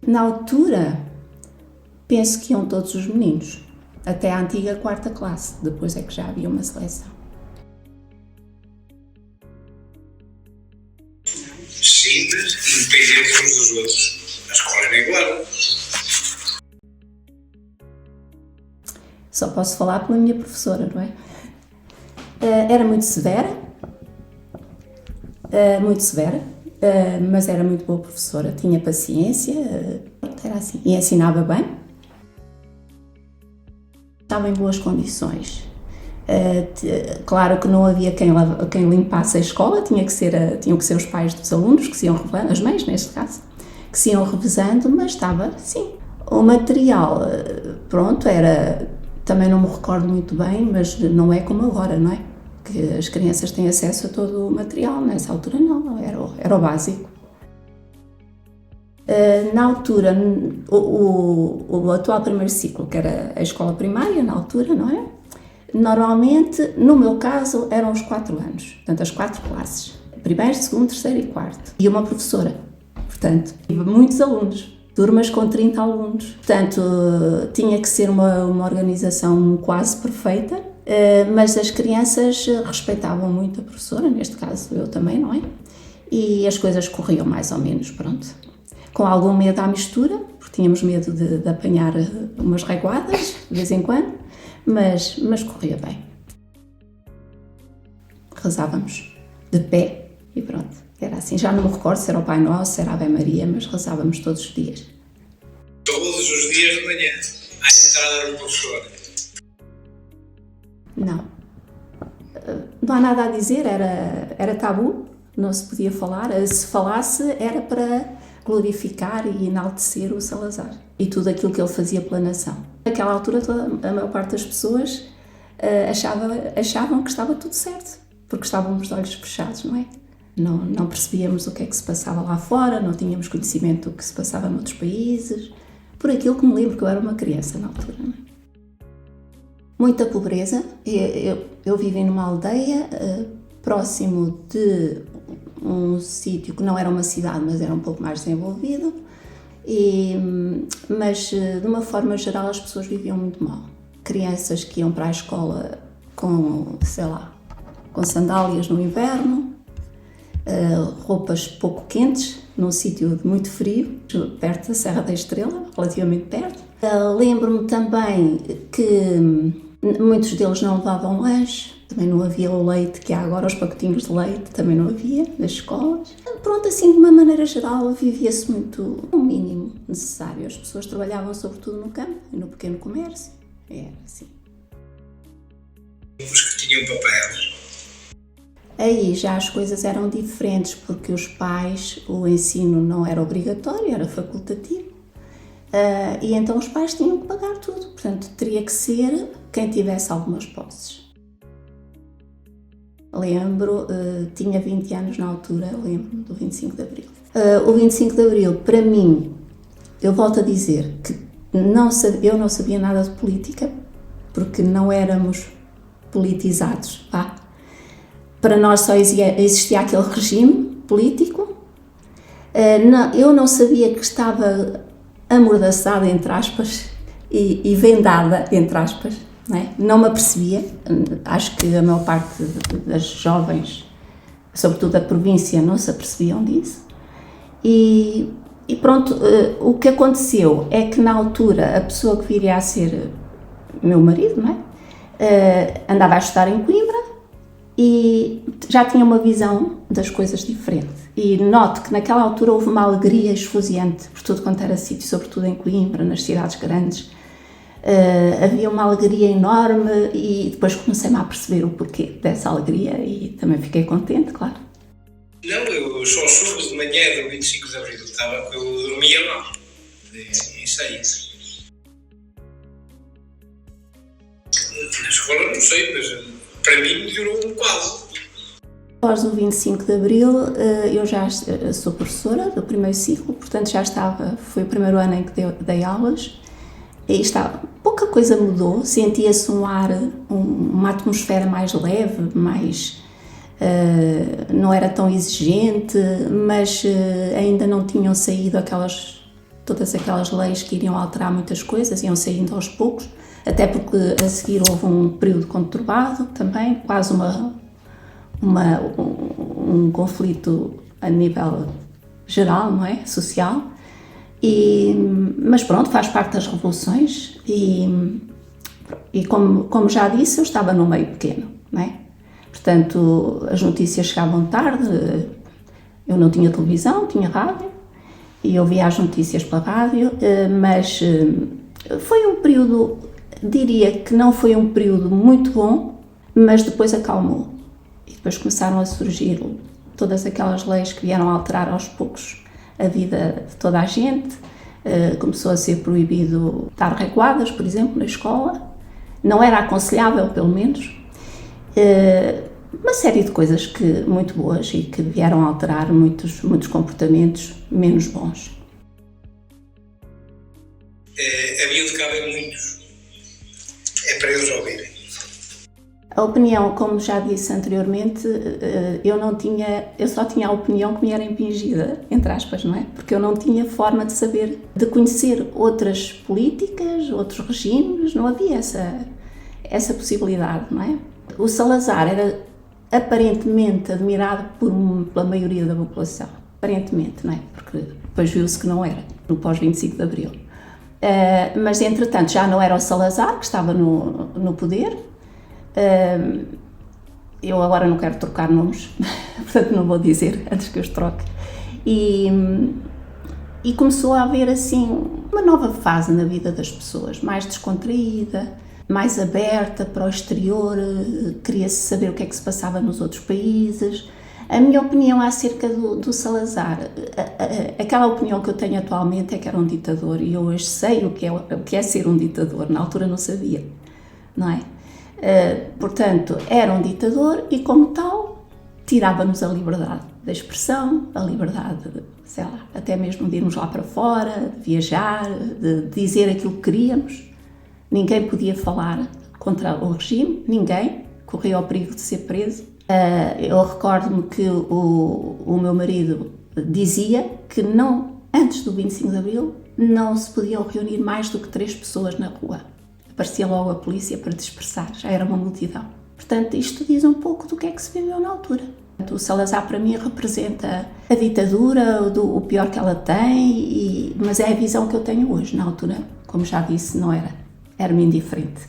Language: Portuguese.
Na altura, penso que iam todos os meninos, até a antiga quarta classe, depois é que já havia uma seleção. Simples, independentes uns dos outros. A escola era igual. Só posso falar pela minha professora, não é? Era muito severa, mas era muito boa professora, tinha paciência, era assim, e ensinava bem. Estava em boas condições. Claro que não havia quem limpasse a escola, tinham que ser os pais dos alunos, que se iam revezando, as mães neste caso, que se iam revezando, mas estava, sim. O material, pronto, também não me recordo muito bem, mas não é como agora, não é? Que as crianças têm acesso a todo o material, nessa altura não, era o básico. Na altura, o atual primeiro ciclo, que era a escola primária, na altura, não é? Normalmente, no meu caso, eram os 4 anos, portanto, as 4 classes. Primeiro, segundo, terceiro e quarto. E uma professora, portanto, muitos alunos, turmas com 30 alunos. Portanto, tinha que ser uma organização quase perfeita, mas as crianças respeitavam muito a professora, neste caso eu também, não é? E as coisas corriam mais ou menos, pronto. Com algum medo à mistura, porque tínhamos medo de apanhar umas reguadas de vez em quando, mas corria bem. Rezávamos de pé e pronto, era assim. Já não me recordo se era o Pai Nosso, se era a Ave Maria, mas rezávamos todos os dias. Todos os dias de manhã, à entrada do professor. Não há nada a dizer, era tabu, não se podia falar. Se falasse era para glorificar e enaltecer o Salazar e tudo aquilo que ele fazia pela nação. Naquela altura, a maior parte das pessoas achavam que estava tudo certo, porque estávamos de olhos fechados, não é? Não percebíamos o que é que se passava lá fora, não tínhamos conhecimento do que se passava noutros países, por aquilo que me lembro que eu era uma criança na altura, não é? Muita pobreza. Eu vivi numa aldeia próximo de um sítio que não era uma cidade, mas era um pouco mais desenvolvido, mas de uma forma geral as pessoas viviam muito mal. Crianças que iam para a escola com sandálias no inverno, roupas pouco quentes, num sítio muito frio, perto da Serra da Estrela, relativamente perto. Lembro-me também que muitos deles não levavam lanche, também não havia o leite que há agora, os pacotinhos de leite também não havia nas escolas. Pronto, assim, de uma maneira geral, vivia-se muito o mínimo necessário. As pessoas trabalhavam sobretudo no campo e no pequeno comércio, era assim. Os que tinham papel. Aí já as coisas eram diferentes, porque os pais, o ensino não era obrigatório, era facultativo. E então os pais tinham que pagar tudo, portanto teria que ser quem tivesse algumas posses. Lembro, tinha 20 anos na altura, lembro-me do 25 de Abril. O 25 de Abril, para mim, eu volto a dizer que eu não sabia nada de política, porque não éramos politizados, tá? Para nós só existia aquele regime político. Eu não sabia que estava amordaçada, entre aspas, e vendada, entre aspas, não me apercebia. Acho que a maior parte das jovens, sobretudo da província, não se apercebiam disso. E pronto, o que aconteceu é que na altura a pessoa que viria a ser meu marido, andava a estudar em Coimbra e já tinha uma visão das coisas diferente. E noto que naquela altura houve uma alegria esfuziante por tudo quanto era sítio, sobretudo em Coimbra, nas cidades grandes. Havia uma alegria enorme e depois comecei-me a perceber o porquê dessa alegria e também fiquei contente, claro. Não, eu só soube de manhã do 25 de Abril, eu dormia mal. Isso aí. Na escola não sei, mas para mim melhorou um quadro. Após o 25 de Abril, eu já sou professora do primeiro ciclo, portanto foi o primeiro ano em que dei aulas. E pouca coisa mudou, sentia-se um ar, uma atmosfera mais leve, não era tão exigente, mas ainda não tinham saído todas aquelas leis que iriam alterar muitas coisas, iam saindo aos poucos, até porque a seguir houve um período conturbado também, quase um conflito a nível geral, não é? Social. Mas pronto, faz parte das revoluções e como já disse, eu estava num meio pequeno, não é? Portanto, as notícias chegavam tarde, eu não tinha televisão, tinha rádio, e eu via as notícias pela rádio, mas foi um período, diria que não foi um período muito bom, mas depois acalmou. E depois começaram a surgir todas aquelas leis que vieram alterar aos poucos a vida de toda a gente. Começou a ser proibido dar reguadas, por exemplo, na escola. Não era aconselhável, pelo menos. Uma série de coisas muito boas e que vieram alterar muitos comportamentos menos bons. A miúdo cabem muitos. É para eles ouvirem. A opinião, como já disse anteriormente, eu só tinha a opinião que me era impingida, entre aspas, não é? Porque eu não tinha forma de saber, de conhecer outras políticas, outros regimes, não havia essa possibilidade, não é? O Salazar era aparentemente admirado pela maioria da população, aparentemente, não é? Porque depois viu-se que não era, no pós-25 de Abril. Mas, entretanto, já não era o Salazar que estava no poder. Eu agora não quero trocar nomes, portanto não vou dizer antes que eu os troque. E começou a haver assim uma nova fase na vida das pessoas, mais descontraída, mais aberta para o exterior, queria-se saber o que é que se passava nos outros países. A minha opinião acerca do Salazar, aquela opinião que eu tenho atualmente é que era um ditador, e eu hoje sei o que é ser um ditador, na altura não sabia, não é? Portanto, era um ditador e, como tal, tirava-nos a liberdade da expressão, a liberdade, sei lá, até mesmo de irmos lá para fora, de viajar, de dizer aquilo que queríamos. Ninguém podia falar contra o regime, ninguém, corria o perigo de ser preso. Eu recordo-me que o meu marido dizia que antes do 25 de Abril, não se podiam reunir mais do que 3 pessoas na rua. Aparecia logo a polícia para dispersar, já era uma multidão. Portanto, isto diz um pouco do que é que se viveu na altura. O Salazar, para mim, representa a ditadura, o pior que ela tem, mas é a visão que eu tenho hoje. Na altura, como já disse, não era. Era-me indiferente.